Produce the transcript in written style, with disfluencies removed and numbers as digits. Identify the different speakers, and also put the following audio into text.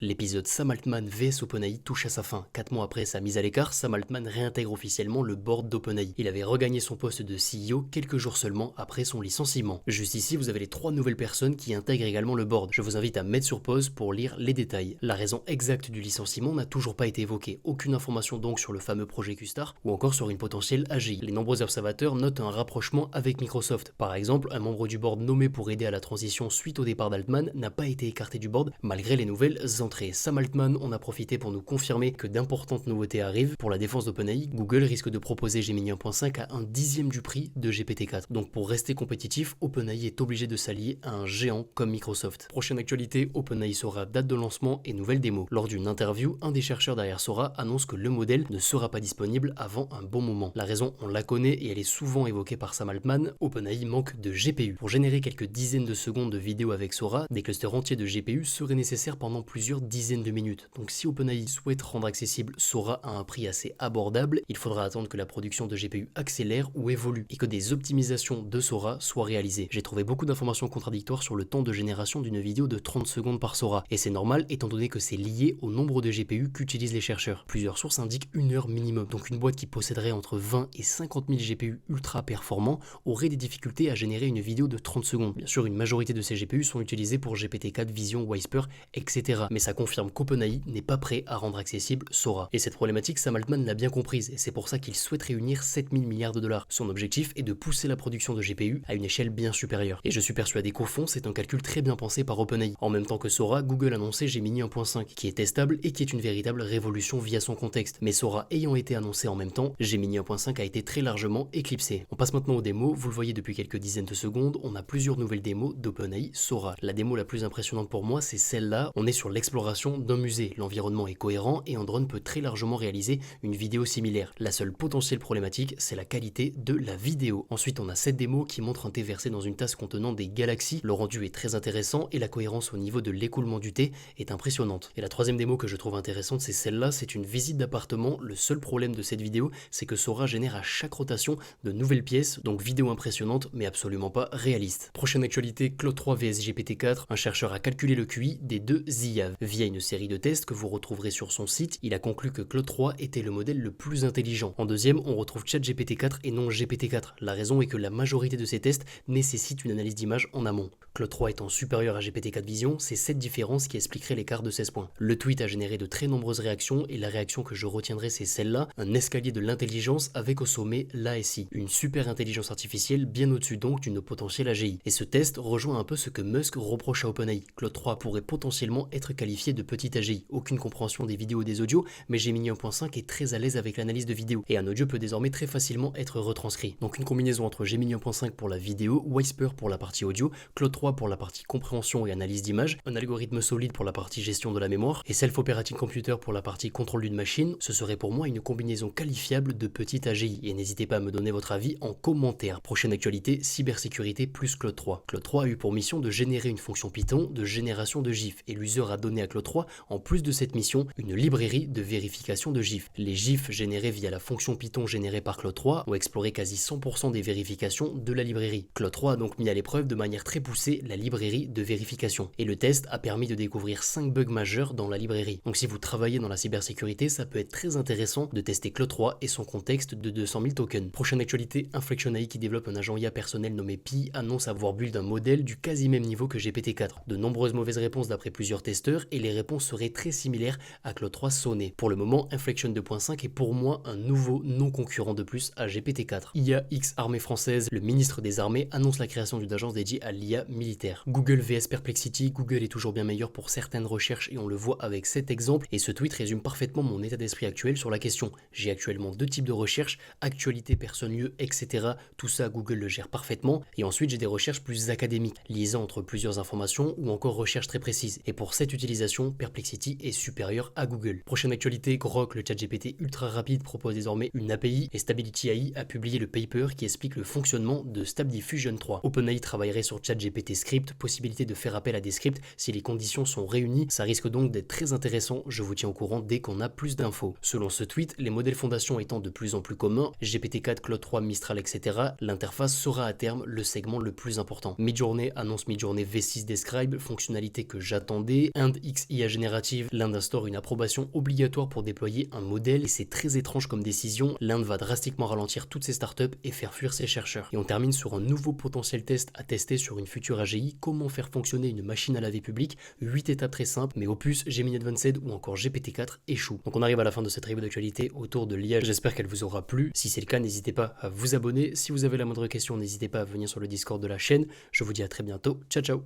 Speaker 1: L'épisode Sam Altman vs OpenAI touche à sa fin. 4 mois après sa mise à l'écart, Sam Altman réintègre officiellement le board d'OpenAI. Il avait regagné son poste de CEO quelques jours seulement après son licenciement. Juste ici, vous avez les 3 nouvelles personnes qui intègrent également le board. Je vous invite à mettre sur pause pour lire les détails. La raison exacte du licenciement n'a toujours pas été évoquée. Aucune information donc sur le fameux projet Q-Star ou encore sur une potentielle AGI. Les nombreux observateurs notent un rapprochement avec Microsoft. Par exemple, un membre du board nommé pour aider à la transition suite au départ d'Altman n'a pas été écarté du board malgré les nouvelles entrées. Sam Altman en a profité pour nous confirmer que d'importantes nouveautés arrivent. Pour la défense d'OpenAI, Google risque de proposer Gemini 1.5 à un dixième du prix de GPT-4. Donc pour rester compétitif, OpenAI est obligé de s'allier à un géant comme Microsoft. Prochaine actualité, OpenAI Sora date de lancement et nouvelle démo. Lors d'une interview, un des chercheurs derrière Sora annonce que le modèle ne sera pas disponible avant un bon moment. La raison, on la connaît et elle est souvent évoquée par Sam Altman, OpenAI manque de GPU. Pour générer quelques dizaines de secondes de vidéo avec Sora, des clusters entiers de GPU seraient nécessaires pendant plusieurs dizaines de minutes. Donc si OpenAI souhaite rendre accessible Sora à un prix assez abordable, il faudra attendre que la production de GPU accélère ou évolue et que des optimisations de Sora soient réalisées. J'ai trouvé beaucoup d'informations contradictoires sur le temps de génération d'une vidéo de 30 secondes par Sora, et c'est normal étant donné que c'est lié au nombre de GPU qu'utilisent les chercheurs. Plusieurs sources indiquent 1 heure minimum, donc une boîte qui posséderait entre 20 et 50 000 GPU ultra performants aurait des difficultés à générer une vidéo de 30 secondes. Bien sûr, une majorité de ces GPU sont utilisés pour GPT-4, Vision, Whisper, etc. Mais ça confirme qu'OpenAI n'est pas prêt à rendre accessible Sora. Et cette problématique, Sam Altman l'a bien comprise, et c'est pour ça qu'il souhaite réunir 7000 milliards de dollars. Son objectif est de pousser la production de GPU à une échelle bien supérieure. Et je suis persuadé qu'au fond, c'est un calcul très bien pensé par OpenAI. En même temps que Sora, Google annonçait Gemini 1.5, qui est testable et qui est une véritable révolution via son contexte. Mais Sora ayant été annoncé en même temps, Gemini 1.5 a été très largement éclipsé. On passe maintenant aux démos, vous le voyez depuis quelques dizaines de secondes, on a plusieurs nouvelles démos d'OpenAI Sora. La démo la plus impressionnante pour moi, c'est celle-là, on est sur l'exploration d'un musée. L'environnement est cohérent et un drone peut très largement réaliser une vidéo similaire. La seule potentielle problématique, c'est la qualité de la vidéo. Ensuite, on a cette démo qui montre un thé versé dans une tasse contenant des galaxies. Le rendu est très intéressant et la cohérence au niveau de l'écoulement du thé est impressionnante. Et la troisième démo que je trouve intéressante, c'est celle-là, c'est une visite d'appartement. Le seul problème de cette vidéo, c'est que Sora génère à chaque rotation de nouvelles pièces, donc vidéo impressionnante mais absolument pas réaliste. Prochaine actualité, Claude 3 vs GPT-4, un chercheur a calculé le QI des deux IA. Via une série de tests que vous retrouverez sur son site, il a conclu que Claude 3 était le modèle le plus intelligent. En deuxième, on retrouve ChatGPT 4 et non GPT-4. La raison est que la majorité de ces tests nécessitent une analyse d'image en amont. Claude 3 étant supérieur à GPT-4 Vision, c'est cette différence qui expliquerait l'écart de 16 points. Le tweet a généré de très nombreuses réactions et la réaction que je retiendrai c'est celle-là, un escalier de l'intelligence avec au sommet l'ASI, une super intelligence artificielle bien au-dessus donc d'une potentielle AGI. Et ce test rejoint un peu ce que Musk reproche à OpenAI. Claude 3 pourrait potentiellement être qualifié de petite AGI. Aucune compréhension des vidéos ou des audios, mais Gemini 1.5 est très à l'aise avec l'analyse de vidéo et un audio peut désormais très facilement être retranscrit. Donc une combinaison entre Gemini 1.5 pour la vidéo, Whisper pour la partie audio, Claude 3 pour la partie compréhension et analyse d'image, un algorithme solide pour la partie gestion de la mémoire et Self-Operating Computer pour la partie contrôle d'une machine, ce serait pour moi une combinaison qualifiable de petite AGI et n'hésitez pas à me donner votre avis en commentaire. Prochaine actualité, cybersécurité plus Claude 3. Claude 3 a eu pour mission de générer une fonction Python de génération de GIF et l'user a donné à Claude 3, en plus de cette mission, une librairie de vérification de GIF. Les GIFs générés via la fonction Python générée par Claude 3 ont exploré quasi 100% des vérifications de la librairie. Claude 3 a donc mis à l'épreuve de manière très poussée la librairie de vérification. Et le test a permis de découvrir 5 bugs majeurs dans la librairie. Donc si vous travaillez dans la cybersécurité, ça peut être très intéressant de tester Claude 3 et son contexte de 200 000 tokens. Prochaine actualité, Inflection AI qui développe un agent IA personnel nommé Pi annonce avoir build un modèle du quasi même niveau que GPT-4. De nombreuses mauvaises réponses d'après plusieurs testeurs et les réponses seraient très similaires à Claude 3 sonné. Pour le moment, Inflection 2.5 est pour moi un nouveau non-concurrent de plus à GPT-4. IA X Armée française, le ministre des Armées annonce la création d'une agence dédiée à l'IA militaire. Google vs Perplexity, Google est toujours bien meilleur pour certaines recherches et on le voit avec cet exemple et ce tweet résume parfaitement mon état d'esprit actuel sur la question. J'ai actuellement 2 types de recherches, actualité, personne, lieu, etc. Tout ça Google le gère parfaitement et ensuite j'ai des recherches plus académiques, liaisant entre plusieurs informations ou encore recherches très précises. Et pour cette utilisation, Perplexity est supérieur à Google. Prochaine actualité, Grok, le ChatGPT ultra rapide propose désormais une API et Stability AI a publié le paper qui explique le fonctionnement de Stable Diffusion 3. OpenAI travaillerait sur ChatGPT fonctionnalités script, possibilité de faire appel à des scripts si les conditions sont réunies. Ça risque donc d'être très intéressant, je vous tiens au courant dès qu'on a plus d'infos. Selon ce tweet, les modèles fondation étant de plus en plus communs, GPT-4, Claude 3, Mistral, etc., l'interface sera à terme le segment le plus important. Midjourney annonce Midjourney V6 Describe, fonctionnalité que j'attendais. Inde XIA générative, l'Inde instaure une approbation obligatoire pour déployer un modèle et c'est très étrange comme décision. L'Inde va drastiquement ralentir toutes ses startups et faire fuir ses chercheurs. Et on termine sur un nouveau potentiel test à tester sur une future AGI, comment faire fonctionner une machine à laver publique, 8 étapes très simples, mais Opus, Gemini Advanced ou encore GPT-4 échouent. Donc on arrive à la fin de cette review d'actualité autour de l'IA, j'espère qu'elle vous aura plu. Si c'est le cas, n'hésitez pas à vous abonner. Si vous avez la moindre question, n'hésitez pas à venir sur le Discord de la chaîne. Je vous dis à très bientôt, ciao ciao.